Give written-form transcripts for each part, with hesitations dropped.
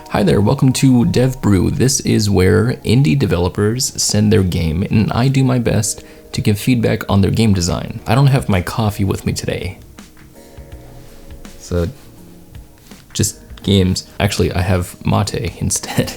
Hi there, welcome to Dev Brew. This is where indie developers send their game and I do my best to give feedback on their game design. I don't have my coffee with me today. So, just games. Actually, I have mate instead.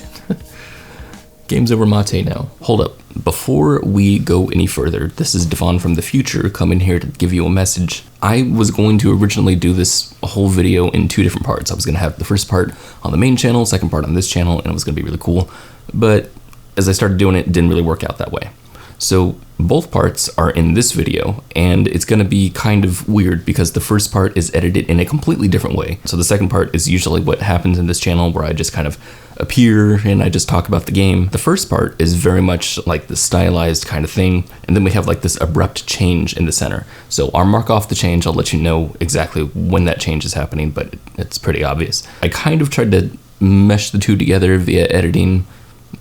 Games over mate now. Hold up. Before we go any further, this is Devon from the future coming here to give you a message. I was going to originally do this whole video in two different parts. I was going to have the first part on the main channel, second part on this channel, and it was going to be really cool. But as I started doing it, it didn't really work out that way. So both parts are in this video, and it's going to be kind of weird because the first part is edited in a completely different way. So the second part is usually what happens in this channel, where I just kind of appear and I just talk about the game. The first part is very much like the stylized kind of thing, and then we have like this abrupt change in the center. So I'll mark off the change. I'll let you know exactly when that change is happening, but it's pretty obvious. I kind of tried to mesh the two together via editing.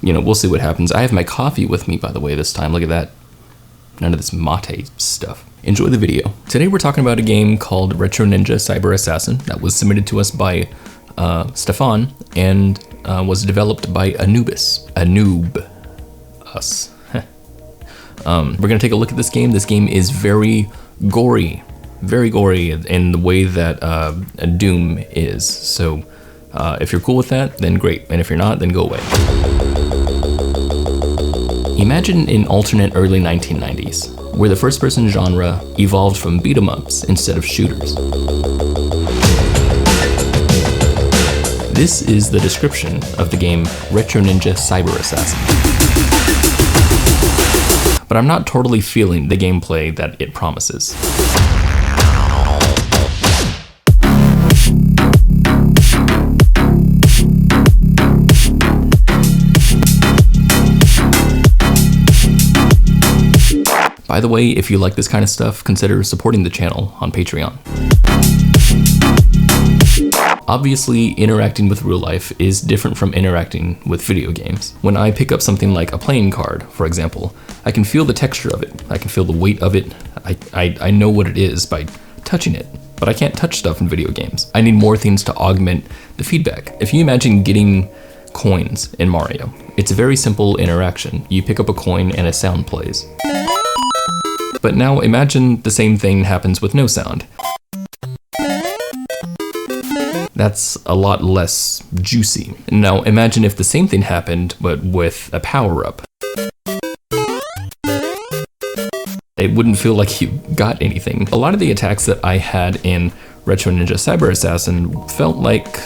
You know, we'll see what happens. I have my coffee with me, by the way, this time. Look at that. None of this mate stuff. Enjoy the video. Today we're talking about a game called Retroninjacyberassasin that was submitted to us by Stefan and was developed by Anubis. Us. We're gonna take a look at this game. This game is very gory in the way that Doom is. So if you're cool with that, then great. And if you're not, then go away. Imagine an alternate early 1990s, where the first-person genre evolved from beat-em-ups instead of shooters. This is the description of the game Retroninjacyberassasin. But I'm not totally feeling the gameplay that it promises. By the way, if you like this kind of stuff, consider supporting the channel on Patreon. Obviously, interacting with real life is different from interacting with video games. When I pick up something like a playing card, for example, I can feel the texture of it. I can feel the weight of it. I know what it is by touching it, but I can't touch stuff in video games. I need more things to augment the feedback. If you imagine getting coins in Mario, it's a very simple interaction. You pick up a coin and a sound plays. But now imagine the same thing happens with no sound. That's a lot less juicy. Now imagine if the same thing happened, but with a power-up. It wouldn't feel like you got anything. A lot of the attacks that I had in Retroninjacyberassasin felt like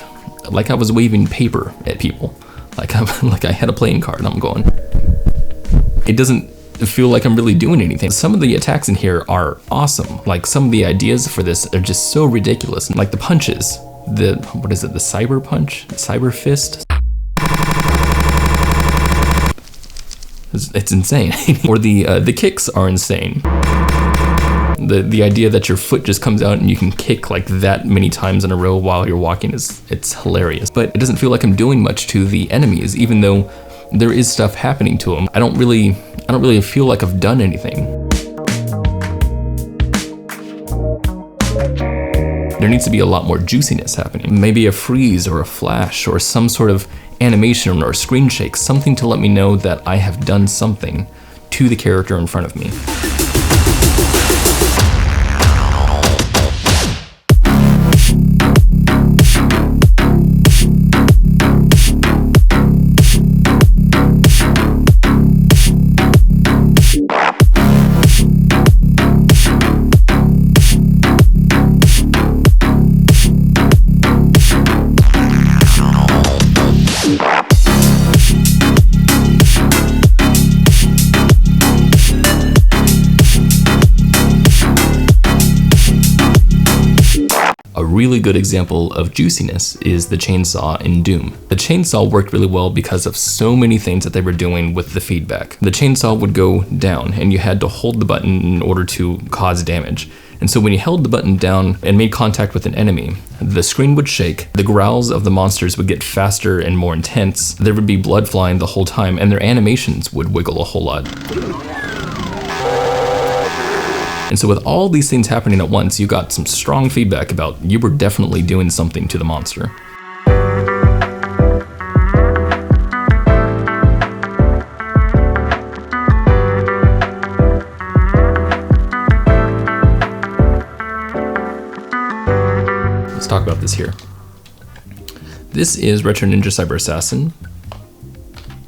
I was waving paper at people. Like I had a playing card and I'm going. It doesn't feel like I'm really doing anything. Some of the attacks in here are awesome. Like some of the ideas for this are just so ridiculous. Like the punches, what is it, the cyber punch? Cyber fist? It's insane. Or the kicks are insane. The idea that your foot just comes out and you can kick like that many times in a row while you're walking it's hilarious. But it doesn't feel like I'm doing much to the enemies, even though there is stuff happening to them. I don't really feel like I've done anything. There needs to be a lot more juiciness happening. Maybe a freeze or a flash or some sort of animation or screen shake, something to let me know that I have done something to the character in front of me. A really good example of juiciness is the chainsaw in Doom. The chainsaw worked really well because of so many things that they were doing with the feedback. The chainsaw would go down and you had to hold the button in order to cause damage. And so when you held the button down and made contact with an enemy, the screen would shake, the growls of the monsters would get faster and more intense, there would be blood flying the whole time, and their animations would wiggle a whole lot. And so with all these things happening at once, you got some strong feedback about you were definitely doing something to the monster. about this here. This is Retroninjacyberassasin,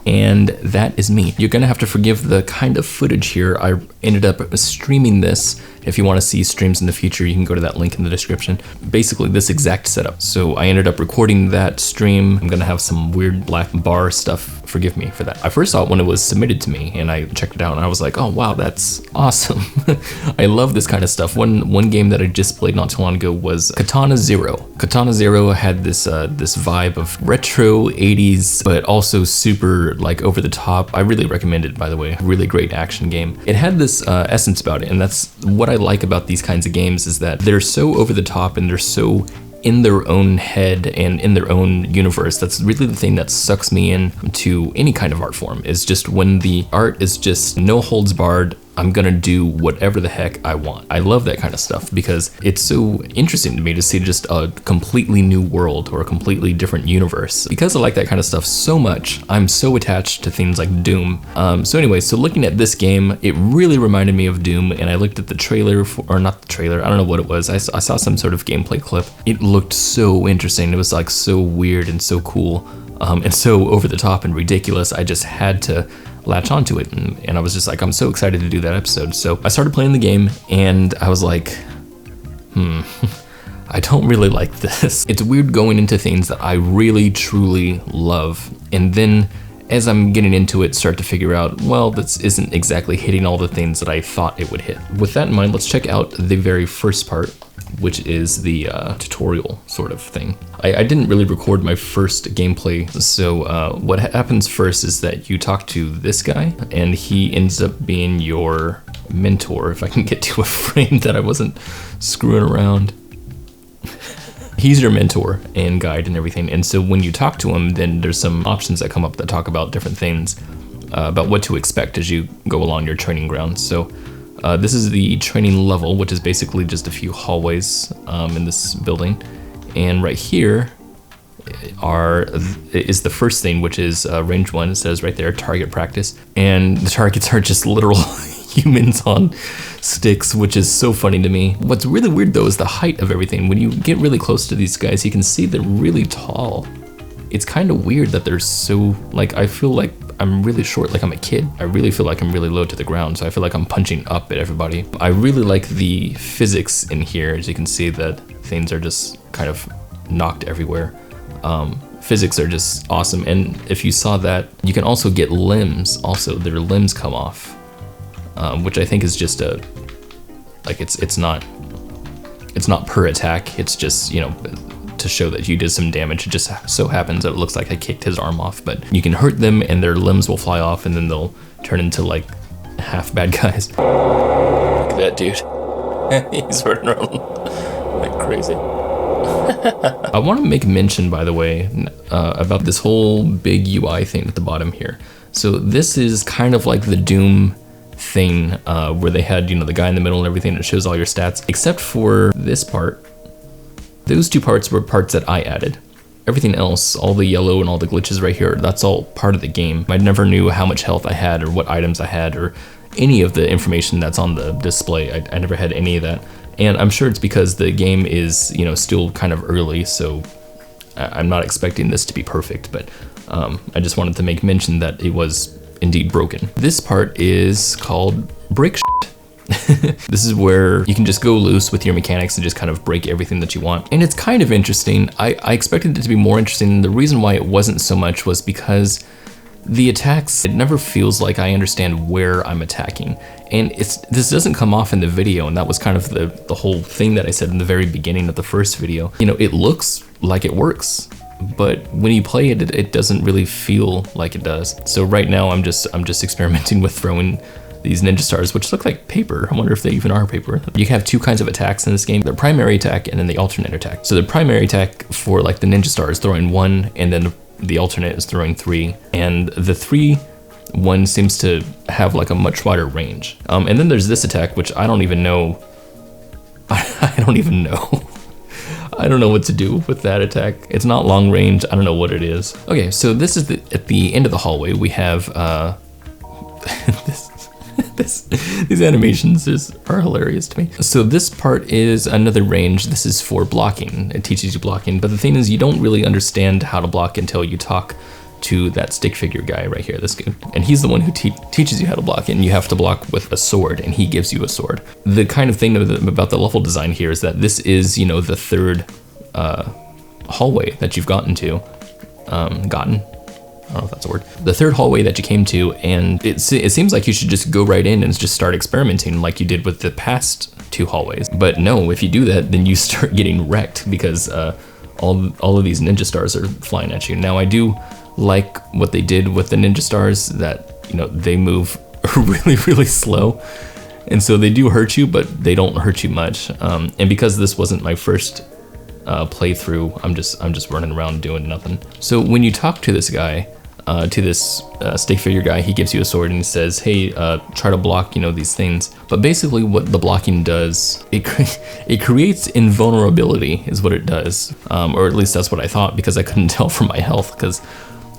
and that is me. You're gonna have to forgive the kind of footage here. I ended up streaming this. If you want to see streams in the future, you can go to that link in the description. Basically this exact setup. So I ended up recording that stream. I'm gonna have some weird black bar stuff. Forgive me for that. I first saw it when it was submitted to me, and I checked it out and I was like, oh wow, that's awesome. I love this kind of stuff. One game that I just played not too long ago was Katana Zero. Katana Zero had this this vibe of retro 80s, but also super like over the top. I really recommend it, by the way. Really great action game. It had this essence about it, and that's what I like about these kinds of games, is that they're so over the top and they're so in their own head and in their own universe. That's really the thing that sucks me in to any kind of art form, is just when the art is just no holds barred. I'm gonna do whatever the heck I want. I love that kind of stuff because it's so interesting to me to see just a completely new world or a completely different universe. Because I like that kind of stuff so much, I'm so attached to things like Doom. So anyway, so looking at this game, it really reminded me of Doom, and I looked at the trailer, or not the trailer, I don't know what it was. I saw some sort of gameplay clip. It looked so interesting. It was like so weird and so cool, and so over the top and ridiculous. I just had to latch onto it, and I was just like, I'm so excited to do that episode. So I started playing the game and I was like, I don't really like this. It's weird going into things that I really truly love, and then as I'm getting into it, start to figure out, well, this isn't exactly hitting all the things that I thought it would hit. With that in mind, let's check out the very first part, which is the tutorial sort of thing. I didn't really record my first gameplay, so what happens first is that you talk to this guy, and he ends up being your mentor, if I can get to a frame that I wasn't screwing around. He's your mentor and guide and everything, and so when you talk to him, then there's some options that come up that talk about different things, about what to expect as you go along your training grounds. So this is the training level, which is basically just a few hallways in this building. And right here is the first thing, which is range 1. It says right there, target practice. And the targets are just literal humans on sticks, which is so funny to me. What's really weird though is the height of everything. When you get really close to these guys, you can see they're really tall. It's kind of weird that they're so, like, I feel like I'm really short, like I'm a kid. I really feel like I'm really low to the ground, so I feel like I'm punching up at everybody. I really like the physics in here. As you can see, that things are just kind of knocked everywhere. Physics are just awesome, and if you saw that, you can also get limbs. Also, their limbs come off, which I think is just a, like, it's not per attack. It's just, you know, to show that you did some damage. It just so happens that it looks like I kicked his arm off, but you can hurt them and their limbs will fly off, and then they'll turn into like half bad guys. Look at that dude. He's running around like crazy. I want to make mention, by the way, about this whole big UI thing at the bottom here. So this is kind of like the Doom thing, where they had, you know, the guy in the middle and everything that shows all your stats, except for this part. Those two parts were parts that I added. Everything else, all the yellow and all the glitches right here, that's all part of the game. I never knew how much health I had or what items I had or any of the information that's on the display. I never had any of that. And I'm sure it's because the game is, you know, still kind of early, so I'm not expecting this to be perfect, but I just wanted to make mention that it was indeed broken. This part is called break shit. This is where you can just go loose with your mechanics and just kind of break everything that you want. And it's kind of interesting. I expected it to be more interesting. The reason why it wasn't so much was because the attacks, it never feels like I understand where I'm attacking. And this doesn't come off in the video, and that was kind of the whole thing that I said in the very beginning of the first video. You know, it looks like it works, but when you play it, it doesn't really feel like it does. So right now I'm just experimenting with throwing these ninja stars, which look like paper. I wonder if they even are paper. You have two kinds of attacks in this game, the primary attack and then the alternate attack. So the primary attack for like the ninja star is throwing 1, and then the alternate is throwing 3. And the 3 one seems to have like a much wider range. And then there's this attack, which I don't even know. I don't even know. I don't know what to do with that attack. It's not long range. I don't know what it is. Okay, so this is at the end of the hallway. We have These animations are hilarious to me. So this part is another range. This is for blocking. It teaches you blocking, but the thing is you don't really understand how to block until you talk to that stick figure guy right here, this guy. And he's the one who teaches you how to block, and you have to block with a sword, and he gives you a sword. The kind of thing about the level design here is that this is, you know, the third hallway that you've gotten to. I don't know if that's a word. The third hallway that you came to, and it seems like you should just go right in and just start experimenting like you did with the past 2 hallways. But no, if you do that, then you start getting wrecked because all of these ninja stars are flying at you. Now I do like what they did with the ninja stars, that, you know, they move really, really slow. And so they do hurt you, but they don't hurt you much. And because this wasn't my first playthrough, I'm just running around doing nothing. So when you talk to this guy, to this stick figure guy, he gives you a sword and he says, hey, try to block, you know, these things. But basically what the blocking does, it creates invulnerability is what it does. Or at least that's what I thought, because I couldn't tell from my health, because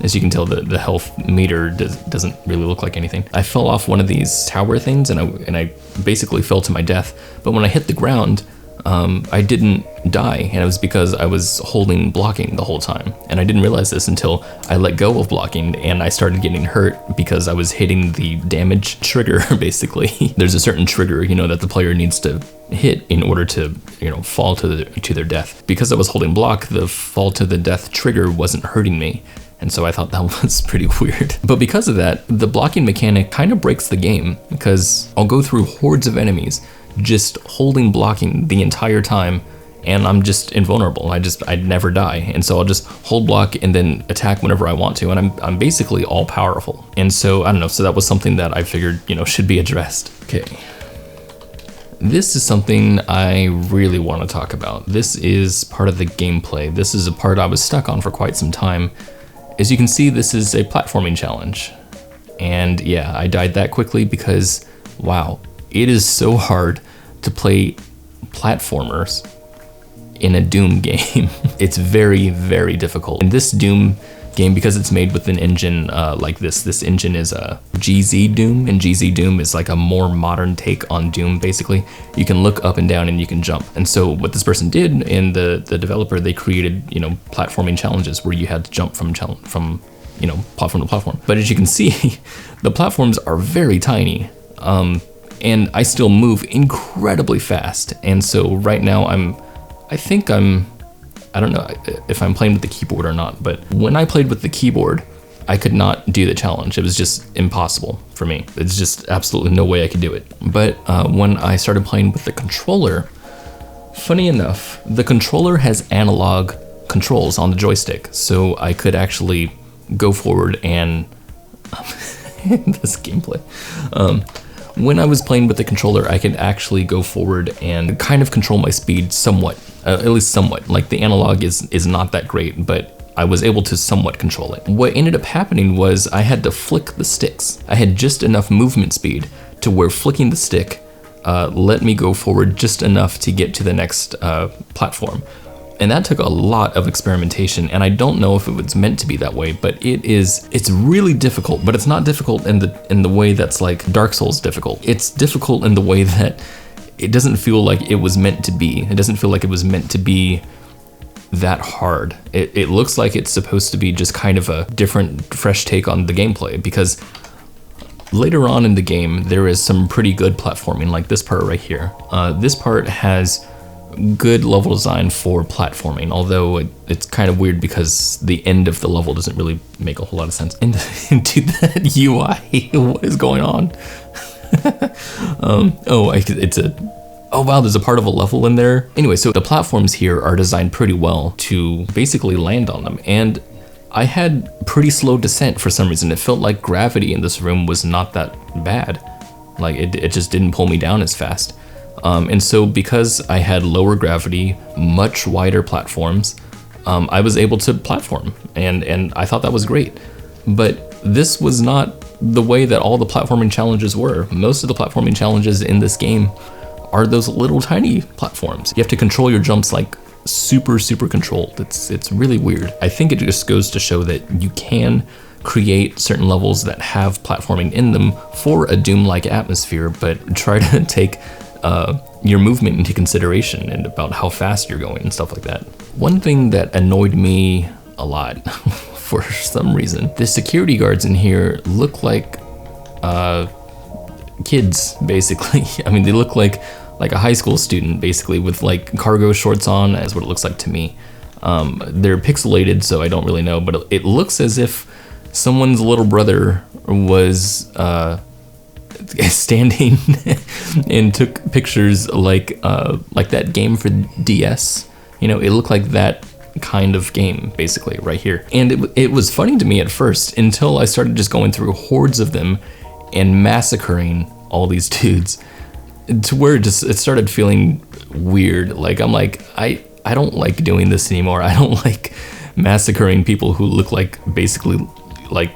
as you can tell, the health meter doesn't really look like anything. I fell off one of these tower things and I basically fell to my death. But when I hit the ground, I didn't die, and it was because I was holding blocking the whole time. And I didn't realize this until I let go of blocking and I started getting hurt because I was hitting the damage trigger, basically. There's a certain trigger, you know, that the player needs to hit in order to, you know, fall to their death. Because I was holding block, the fall to the death trigger wasn't hurting me. And so I thought that was pretty weird. But because of that, the blocking mechanic kind of breaks the game, because I'll go through hordes of enemies just holding blocking the entire time, and I'm just invulnerable. I'd never die. And so I'll just hold block and then attack whenever I want to, and I'm basically all powerful. And so I don't know, so that was something that I figured, you know, should be addressed. Okay. This is something I really want to talk about. This is part of the gameplay. This is a part I was stuck on for quite some time. As you can see, this is a platforming challenge. And yeah, I died that quickly because, wow, it is so hard to play platformers in a Doom game. It's very, very difficult. In this Doom game, because it's made with an engine like this engine is a GZ Doom, and GZ Doom is like a more modern take on Doom, basically. You can look up and down and you can jump. And so what this person did, and the developer, they created, you know, platforming challenges where you had to jump from you know, platform to platform. But as you can see, the platforms are very tiny. And I still move incredibly fast. And so right now I don't know if I'm playing with the keyboard or not, but when I played with the keyboard, I could not do the challenge. It was just impossible for me. It's just absolutely no way I could do it. But when I started playing with the controller, funny enough, the controller has analog controls on the joystick. So I could actually go forward and this gameplay. When I was playing with the controller, I could actually go forward and kind of control my speed somewhat, at least somewhat. Like the analog is not that great, but I was able to somewhat control it. What ended up happening was I had to flick the sticks. I had just enough movement speed to where flicking the stick let me go forward just enough to get to the next platform. And that took a lot of experimentation, and I don't know if it was meant to be that way, but it's really difficult. But it's not difficult in the way that's like Dark Souls difficult. It's difficult in the way that it doesn't feel like it was meant to be. It doesn't feel like it was meant to be that hard. It looks like it's supposed to be just kind of a different, fresh take on the gameplay, because later on in the game, there is some pretty good platforming, like this part right here. This part has good level design for platforming, although it's kind of weird because the end of the level doesn't really make a whole lot of sense. Into that UI, what is going on? Oh wow, there's a part of a level in there. Anyway, so the platforms here are designed pretty well to basically land on them, and I had pretty slow descent for some reason. It felt like gravity in this room was not that bad. Like it just didn't pull me down as fast. And so because I had lower gravity, much wider platforms, I was able to platform, and I thought that was great. But this was not the way that all the platforming challenges were. Most of the platforming challenges in this game are those little tiny platforms. You have to control your jumps like super controlled. It's really weird. I think it just goes to show that you can create certain levels that have platforming in them for a Doom-like atmosphere, but try to take your movement into consideration and about how fast you're going and stuff like that. One thing that annoyed me a lot for some reason, the security guards in here look like kids, basically. I mean, they look like a high school student, basically, with like cargo shorts on, as what it looks like to me. They're pixelated, so I don't really know, but it looks as if someone's little brother was standing and took pictures like that game for DS. You know, it looked like that kind of game, basically, right here. And it was funny to me at first until I started just going through hordes of them and massacring all these dudes, to where it started feeling weird. Like, I'm like, I don't like doing this anymore. I don't like massacring people who look like basically like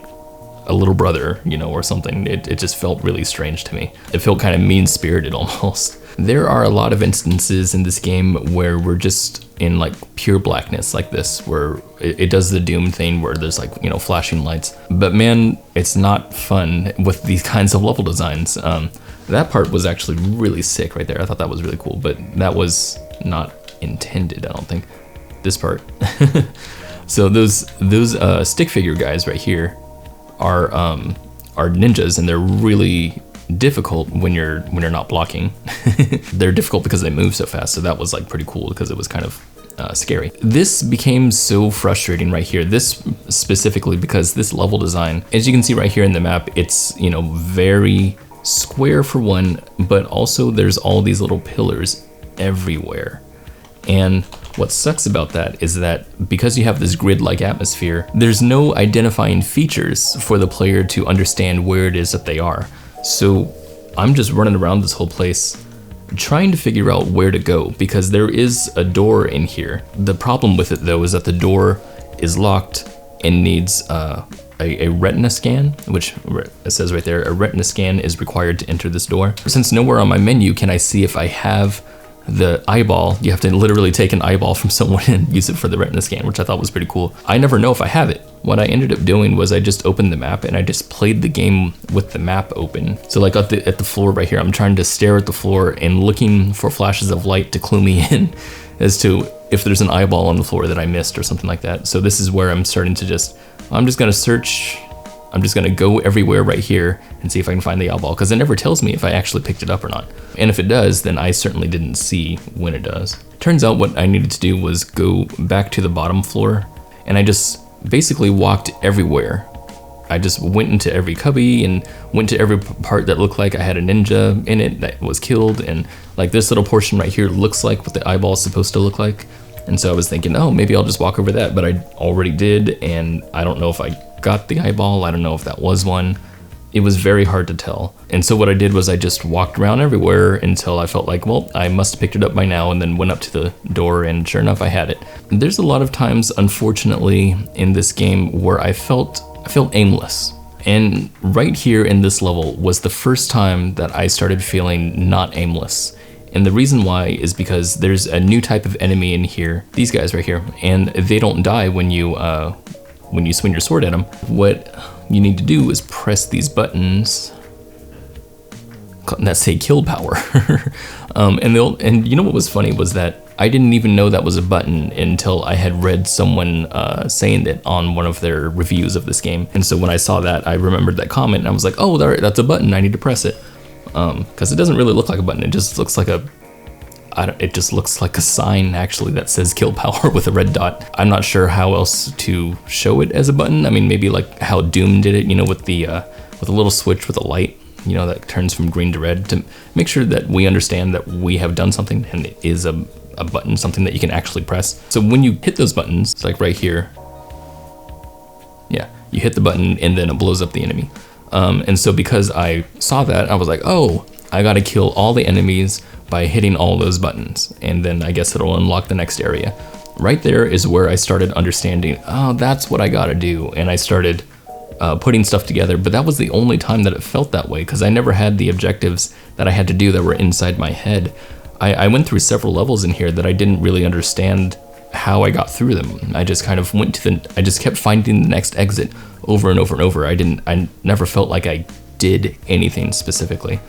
a little brother, you know, or something. It just felt really strange to me. It felt kind of mean-spirited almost. There are a lot of instances in this game where we're just in like pure blackness like this, where it does the Doom thing where there's like, you know, flashing lights. But man, it's not fun with these kinds of level designs. That part was actually really sick right there. I thought that was really cool, but that was not intended, I don't think. This part. So those stick figure guys right here are ninjas, and they're really difficult when you're not blocking. They're difficult because they move so fast, so that was like pretty cool because it was kind of scary. This became so frustrating right here, this specifically because this level design, as you can see right here in the map, it's, you know, very square for one, but also there's all these little pillars everywhere. And what sucks about that is that because you have this grid-like atmosphere, there's no identifying features for the player to understand where it is that they are. So I'm just running around this whole place trying to figure out where to go, because there is a door in here. The problem with it though is that the door is locked and needs a retina scan, which it says right there, a retina scan is required to enter this door. Since nowhere on my menu can I see if I have the eyeball, you have to literally take an eyeball from someone and use it for the retina scan, which I thought was pretty cool. I never know if I have it. What I ended up doing was I just opened the map and I just played the game with the map open. So like at the floor right here, I'm trying to stare at the floor and looking for flashes of light to clue me in as to if there's an eyeball on the floor that I missed or something like that. So this is where I'm starting to I'm just gonna search. I'm just gonna go everywhere right here and see if I can find the eyeball, because it never tells me if I actually picked it up or not. And if it does, then I certainly didn't see when it does. Turns out what I needed to do was go back to the bottom floor, and I just basically walked everywhere. I just went into every cubby and went to every part that looked like I had a ninja in it that was killed, and like this little portion right here looks like what the eyeball is supposed to look like. And so I was thinking, oh, maybe I'll just walk over that, but I already did, and I don't know if I got the eyeball. I don't know if that was one. It was very hard to tell. And so what I did was I just walked around everywhere until I felt like, well, I must have picked it up by now, and then went up to the door, and sure enough, I had it. There's a lot of times, unfortunately, in this game where I felt aimless. And right here in this level was the first time that I started feeling not aimless. And the reason why is because there's a new type of enemy in here, these guys right here, and they don't die when you swing your sword at them. What you need to do is press these buttons that say kill power. And you know what was funny was that I didn't even know that was a button until I had read someone saying it on one of their reviews of this game. And so when I saw that, I remembered that comment, and I was like, oh, that's a button, I need to press it. Because it doesn't really look like a button, it just looks like a sign actually that says kill power with a red dot. I'm not sure how else to show it as a button. I mean, maybe like how Doom did it, you know, with a little switch with a light, you know, that turns from green to red, to make sure that we understand that we have done something and it is a button, something that you can actually press. So when you hit those buttons, it's like right here, yeah, you hit the button and then it blows up the enemy. And so because I saw that, I was like, oh, I gotta kill all the enemies by hitting all those buttons, and then I guess it'll unlock the next area. Right there is where I started understanding, oh, that's what I gotta do, and I started putting stuff together. But that was the only time that it felt that way, because I never had the objectives that I had to do that were inside my head. I went through several levels in here that I didn't really understand how I got through them. I just kind of I just kept finding the next exit over and over and over. I never felt like I did anything specifically.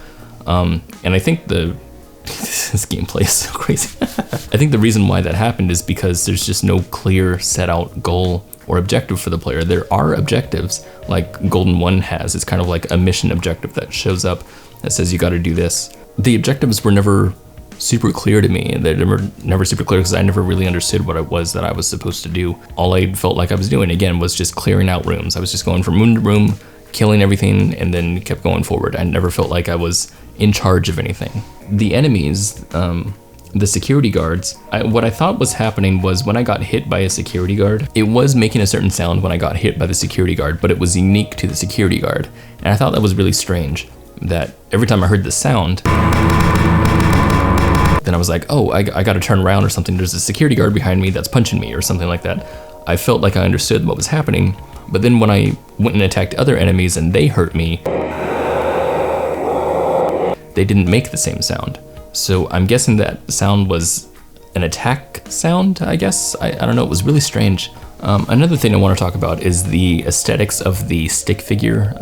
And I think this gameplay is so crazy. I think the reason why that happened is because there's just no clear set out goal or objective for the player. There are objectives like Golden 1 has. It's kind of like a mission objective that shows up that says you got to do this. The objectives were never super clear to me. They're never super clear because I never really understood what it was that I was supposed to do. All I felt like I was doing, again, was just clearing out rooms. I was just going from room to room, killing everything, and then kept going forward. I never felt like I was in charge of anything. The enemies, the security guards, what I thought was happening was when I got hit by a security guard, it was making a certain sound when I got hit by the security guard, but it was unique to the security guard. And I thought that was really strange, that every time I heard the sound, then I was like, oh, I gotta turn around or something. There's a security guard behind me that's punching me or something like that. I felt like I understood what was happening, but then when I went and attacked other enemies and they hurt me, they didn't make the same sound. So I'm guessing that sound was an attack sound, I guess. I don't know, it was really strange. Another thing I want to talk about is the aesthetics of the stick figure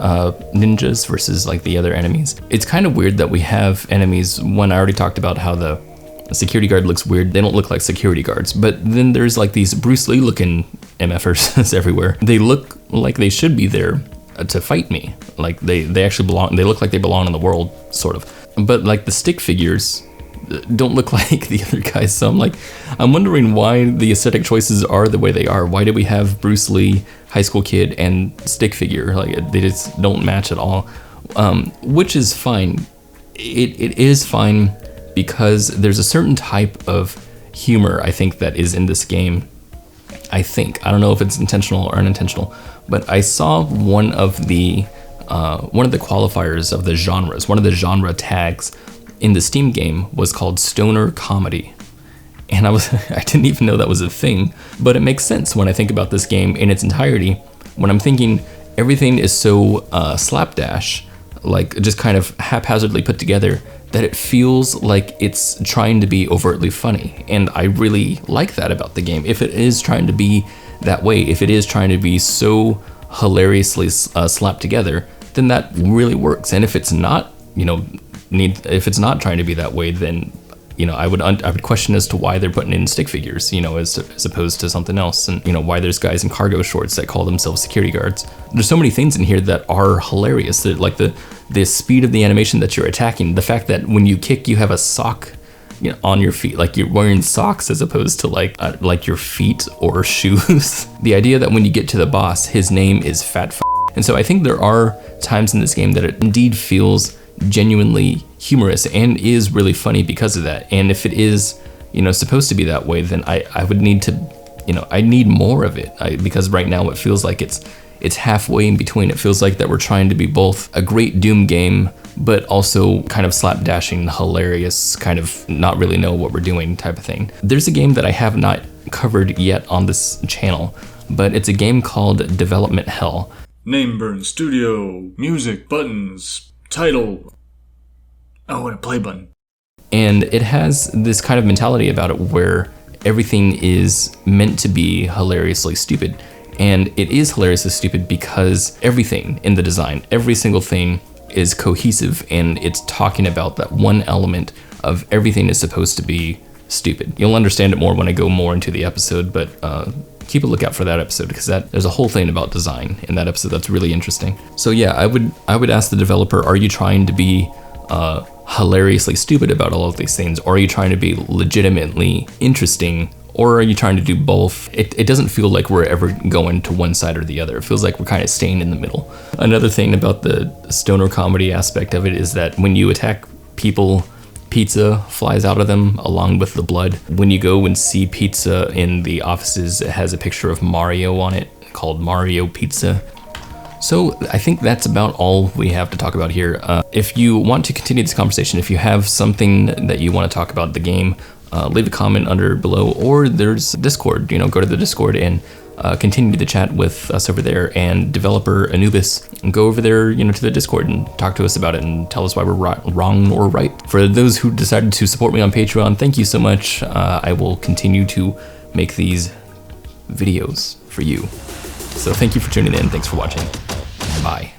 ninjas versus like the other enemies. It's kind of weird that we have enemies. One, I already talked about how the security guard looks weird. They don't look like security guards. But then there's like these Bruce Lee looking MFers everywhere. They look like they should be there to fight me. Like they actually belong. They look like they belong in the world, sort of. But like the stick figures don't look like the other guys. So I'm wondering why the aesthetic choices are the way they are. Why do we have Bruce Lee, high school kid, and stick figure? Like they just don't match at all. Which is fine. It is fine because there's a certain type of humor, I think, that is in this game. I don't know if it's intentional or unintentional, but I saw one of the qualifiers of the genres, one of the genre tags in the Steam game was called stoner comedy. And I didn't even know that was a thing, but it makes sense when I think about this game in its entirety. When I'm thinking everything is so slapdash, like just kind of haphazardly put together, that it feels like it's trying to be overtly funny. And I really like that about the game. If it is trying to be that way, if it is trying to be so hilariously slapped together, then that really works. And if it's not, if it's not trying to be that way, then I would question as to why they're putting in stick figures, as opposed to something else, and why there's guys in cargo shorts that call themselves security guards. There's so many things in here that are hilarious. That like the speed of the animation that you're attacking, the fact that when you kick, you have a sock on your feet, like you're wearing socks as opposed to like your feet or shoes. The idea that when you get to the boss, his name is Fat F***. And so I think there are times in this game that it indeed feels genuinely humorous and is really funny because of that. And if it is, supposed to be that way, then I would need to, I need more of it. Because right now it feels like it's halfway in between. It feels like that we're trying to be both a great Doom game, but also kind of slapdashing, hilarious, kind of not really know what we're doing type of thing. There's a game that I have not covered yet on this channel, but it's a game called Development Hell. Name burn, studio, music, buttons, title. Oh, and a play button. And it has this kind of mentality about it where everything is meant to be hilariously stupid. And it is hilariously stupid because everything in the design, every single thing is cohesive, and it's talking about that one element of everything is supposed to be stupid. You'll understand it more when I go more into the episode, but keep a lookout for that episode because there's a whole thing about design in that episode that's really interesting. So yeah, I would ask the developer, are you trying to be hilariously stupid about all of these things, or are you trying to be legitimately interesting, or are you trying to do both? It doesn't feel like we're ever going to one side or the other. It feels like we're kind of staying in the middle. Another thing about the stoner comedy aspect of it is that when you attack people, pizza flies out of them along with the blood. When you go and see pizza in the offices, it has a picture of Mario on it called Mario Pizza. So I think that's about all we have to talk about here. If you want to continue this conversation, if you have something that you want to talk about the game, leave a comment under below, or there's Discord. Go to the Discord and continue the chat with us over there. And developer Anubis, go over there, to the Discord and talk to us about it and tell us why we're wrong or right. For those who decided to support me on Patreon, thank you so much. I will continue to make these videos for you. So thank you for tuning in. Thanks for watching. Bye.